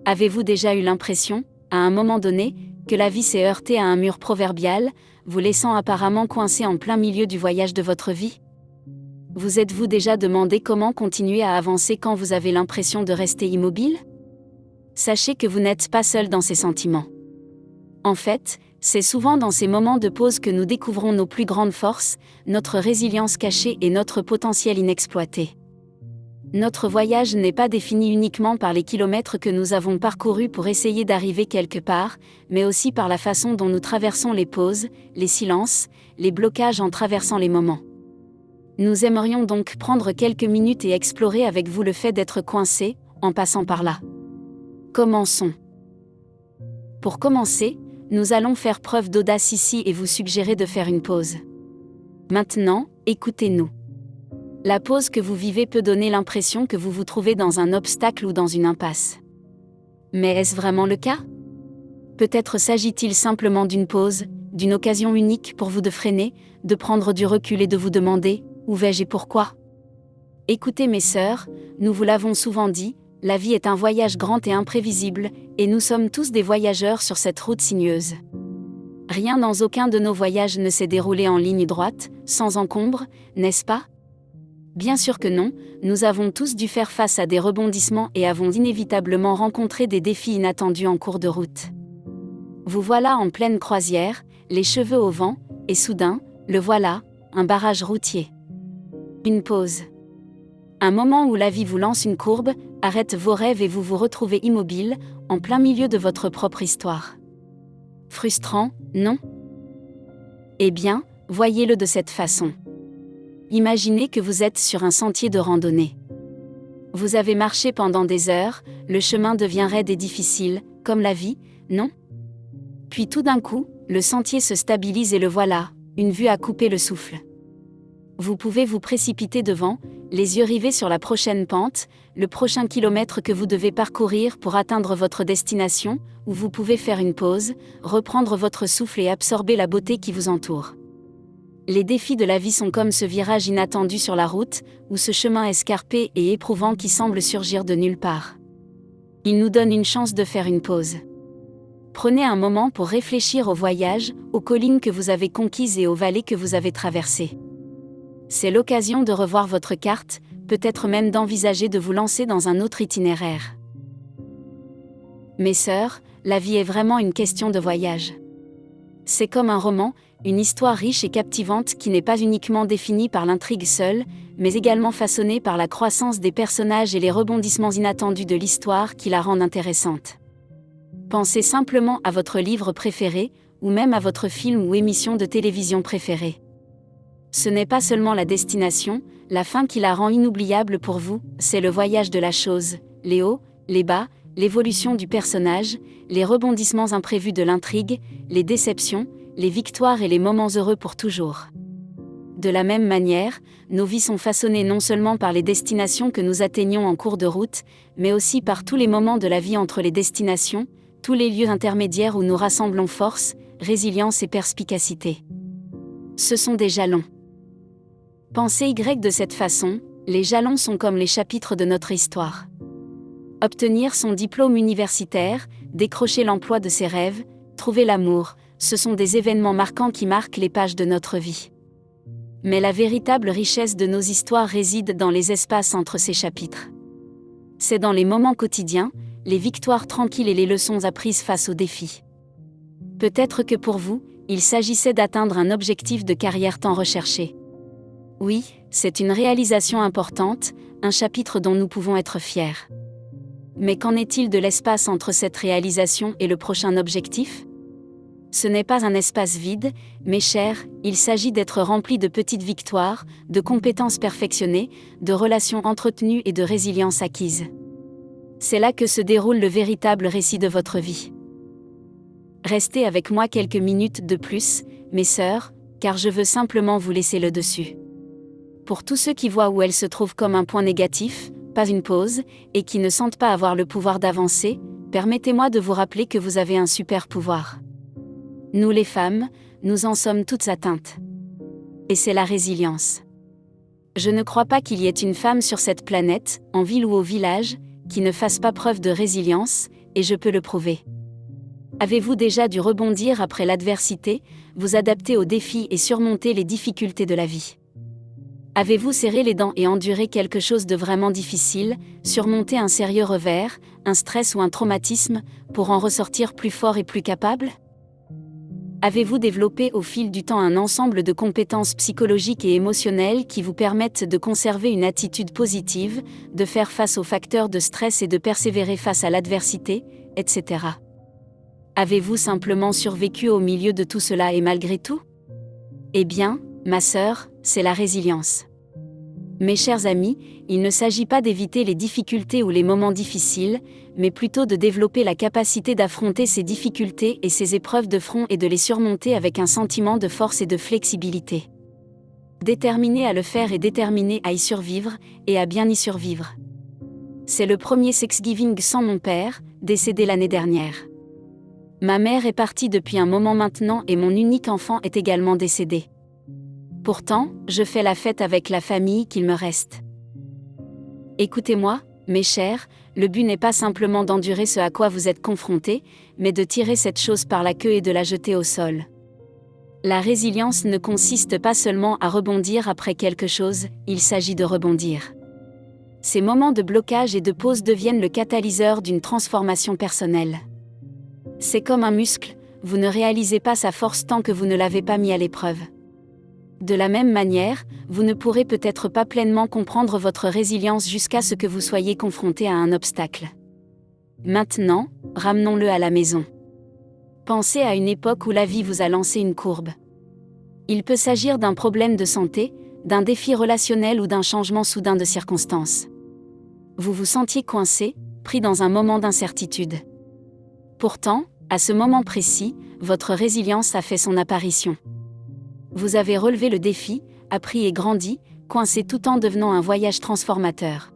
Avez-vous déjà eu l'impression, à un moment donné, que la vie s'est heurtée à un mur proverbial, vous laissant apparemment coincé en plein milieu du voyage de votre vie? Vous êtes-vous déjà demandé comment continuer à avancer quand vous avez l'impression de rester immobile? Sachez que vous n'êtes pas seul dans ces sentiments. En fait, c'est souvent dans ces moments de pause que nous découvrons nos plus grandes forces, notre résilience cachée et notre potentiel inexploité. Notre voyage n'est pas défini uniquement par les kilomètres que nous avons parcourus pour essayer d'arriver quelque part, mais aussi par la façon dont nous traversons les pauses, les silences, les blocages en traversant les moments. Nous aimerions donc prendre quelques minutes et explorer avec vous le fait d'être coincé, en passant par là. Commençons. Pour commencer, nous allons faire preuve d'audace ici et vous suggérer de faire une pause. Maintenant, écoutez-nous. La pause que vous vivez peut donner l'impression que vous vous trouvez dans un obstacle ou dans une impasse. Mais est-ce vraiment le cas? Peut-être s'agit-il simplement d'une pause, d'une occasion unique pour vous de freiner, de prendre du recul et de vous demander « Où vais-je et pourquoi ?» Écoutez mes sœurs, nous vous l'avons souvent dit, la vie est un voyage grand et imprévisible, et nous sommes tous des voyageurs sur cette route sinueuse. Rien dans aucun de nos voyages ne s'est déroulé en ligne droite, sans encombre, n'est-ce pas? Bien sûr que non, nous avons tous dû faire face à des rebondissements et avons inévitablement rencontré des défis inattendus en cours de route. Vous voilà en pleine croisière, les cheveux au vent, et soudain, le voilà, un barrage routier. Une pause. Un moment où la vie vous lance une courbe, arrête vos rêves et vous vous retrouvez immobile, en plein milieu de votre propre histoire. Frustrant, non? Eh bien, voyez-le de cette façon. Imaginez que vous êtes sur un sentier de randonnée. Vous avez marché pendant des heures, le chemin devient raide et difficile, comme la vie, non? Puis tout d'un coup, le sentier se stabilise et le voilà, une vue à couper le souffle. Vous pouvez vous précipiter devant, les yeux rivés sur la prochaine pente, le prochain kilomètre que vous devez parcourir pour atteindre votre destination, ou vous pouvez faire une pause, reprendre votre souffle et absorber la beauté qui vous entoure. Les défis de la vie sont comme ce virage inattendu sur la route, ou ce chemin escarpé et éprouvant qui semble surgir de nulle part. Il nous donne une chance de faire une pause. Prenez un moment pour réfléchir au voyage, aux collines que vous avez conquises et aux vallées que vous avez traversées. C'est l'occasion de revoir votre carte, peut-être même d'envisager de vous lancer dans un autre itinéraire. Mes sœurs, la vie est vraiment une question de voyage. C'est comme un roman, une histoire riche et captivante qui n'est pas uniquement définie par l'intrigue seule, mais également façonnée par la croissance des personnages et les rebondissements inattendus de l'histoire qui la rendent intéressante. Pensez simplement à votre livre préféré, ou même à votre film ou émission de télévision préférée. Ce n'est pas seulement la destination, la fin qui la rend inoubliable pour vous, c'est le voyage de la chose, les hauts, les bas, l'évolution du personnage, les rebondissements imprévus de l'intrigue, les déceptions, les victoires et les moments heureux pour toujours. De la même manière, nos vies sont façonnées non seulement par les destinations que nous atteignons en cours de route, mais aussi par tous les moments de la vie entre les destinations, tous les lieux intermédiaires où nous rassemblons force, résilience et perspicacité. Ce sont des jalons. Pensez de cette façon, les jalons sont comme les chapitres de notre histoire. Obtenir son diplôme universitaire, décrocher l'emploi de ses rêves, trouver l'amour, ce sont des événements marquants qui marquent les pages de notre vie. Mais la véritable richesse de nos histoires réside dans les espaces entre ces chapitres. C'est dans les moments quotidiens, les victoires tranquilles et les leçons apprises face aux défis. Peut-être que pour vous, il s'agissait d'atteindre un objectif de carrière tant recherché. Oui, c'est une réalisation importante, un chapitre dont nous pouvons être fiers. Mais qu'en est-il de l'espace entre cette réalisation et le prochain objectif? Ce n'est pas un espace vide, mes chers, il s'agit d'être rempli de petites victoires, de compétences perfectionnées, de relations entretenues et de résilience acquise. C'est là que se déroule le véritable récit de votre vie. Restez avec moi quelques minutes de plus, mes sœurs, car je veux simplement vous laisser le dessus. Pour tous ceux qui voient où elle se trouve comme un point négatif, pas une pause, et qui ne sentent pas avoir le pouvoir d'avancer, permettez-moi de vous rappeler que vous avez un super pouvoir. Nous les femmes, nous en sommes toutes atteintes. Et c'est la résilience. Je ne crois pas qu'il y ait une femme sur cette planète, en ville ou au village, qui ne fasse pas preuve de résilience, et je peux le prouver. Avez-vous déjà dû rebondir après l'adversité, vous adapter aux défis et surmonter les difficultés de la vie? Avez-vous serré les dents et enduré quelque chose de vraiment difficile, surmonté un sérieux revers, un stress ou un traumatisme, pour en ressortir plus fort et plus capable? Avez-vous développé au fil du temps un ensemble de compétences psychologiques et émotionnelles qui vous permettent de conserver une attitude positive, de faire face aux facteurs de stress et de persévérer face à l'adversité, etc. Avez-vous simplement survécu au milieu de tout cela et malgré tout? Eh bien, ma sœur, c'est la résilience. Mes chers amis, il ne s'agit pas d'éviter les difficultés ou les moments difficiles, mais plutôt de développer la capacité d'affronter ces difficultés et ces épreuves de front et de les surmonter avec un sentiment de force et de flexibilité. Déterminé à le faire et déterminé à y survivre, et à bien y survivre. C'est le premier Thanksgiving sans mon père, décédé l'année dernière. Ma mère est partie depuis un moment maintenant et mon unique enfant est également décédé. Pourtant, je fais la fête avec la famille qu'il me reste. Écoutez-moi, mes chers, le but n'est pas simplement d'endurer ce à quoi vous êtes confrontés, mais de tirer cette chose par la queue et de la jeter au sol. La résilience ne consiste pas seulement à rebondir après quelque chose, il s'agit de rebondir. Ces moments de blocage et de pause deviennent le catalyseur d'une transformation personnelle. C'est comme un muscle, vous ne réalisez pas sa force tant que vous ne l'avez pas mis à l'épreuve. De la même manière, vous ne pourrez peut-être pas pleinement comprendre votre résilience jusqu'à ce que vous soyez confronté à un obstacle. Maintenant, ramenons-le à la maison. Pensez à une époque où la vie vous a lancé une courbe. Il peut s'agir d'un problème de santé, d'un défi relationnel ou d'un changement soudain de circonstances. Vous vous sentiez coincé, pris dans un moment d'incertitude. Pourtant, à ce moment précis, votre résilience a fait son apparition. Vous avez relevé le défi, appris et grandi, coincé tout en devenant un voyage transformateur.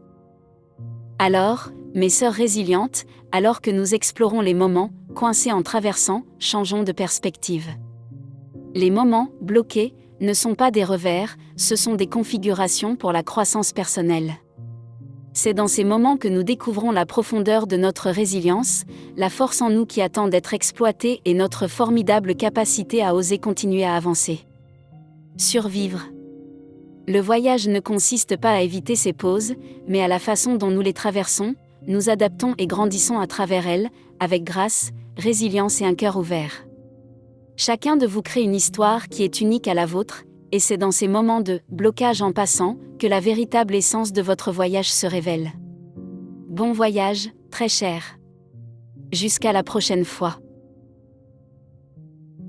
Alors, mes sœurs résilientes, alors que nous explorons les moments, coincés en traversant, changeons de perspective. Les moments, bloqués, ne sont pas des revers, ce sont des configurations pour la croissance personnelle. C'est dans ces moments que nous découvrons la profondeur de notre résilience, la force en nous qui attend d'être exploitée et notre formidable capacité à oser continuer à avancer. Survivre. Le voyage ne consiste pas à éviter ces pauses, mais à la façon dont nous les traversons, nous adaptons et grandissons à travers elles, avec grâce, résilience et un cœur ouvert. Chacun de vous crée une histoire qui est unique à la vôtre, et c'est dans ces moments de « blocage en passant » que la véritable essence de votre voyage se révèle. Bon voyage, très cher. Jusqu'à la prochaine fois.